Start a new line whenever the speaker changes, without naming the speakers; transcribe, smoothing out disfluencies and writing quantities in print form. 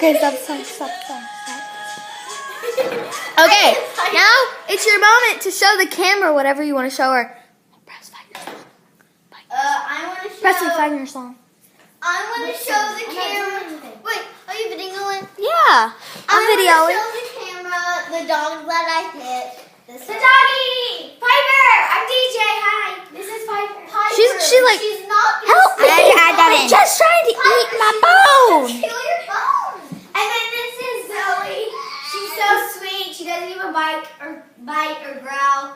Okay, stop. Okay, now it's your moment to show the camera whatever you want to show her. Press find your song.
I want to show.
Press find your song.
I want to show the camera. Wait, are you videoing?
Yeah, I'm videoing.
I want to show the camera the dog that I hit. The doggy! Piper! I'm DJ, hi! This is Piper.
She's like,
she's not
help me! I'm just trying to eat my bone!
Kill your bone! And then this is Zoe. She's so sweet. She doesn't even bite or growl.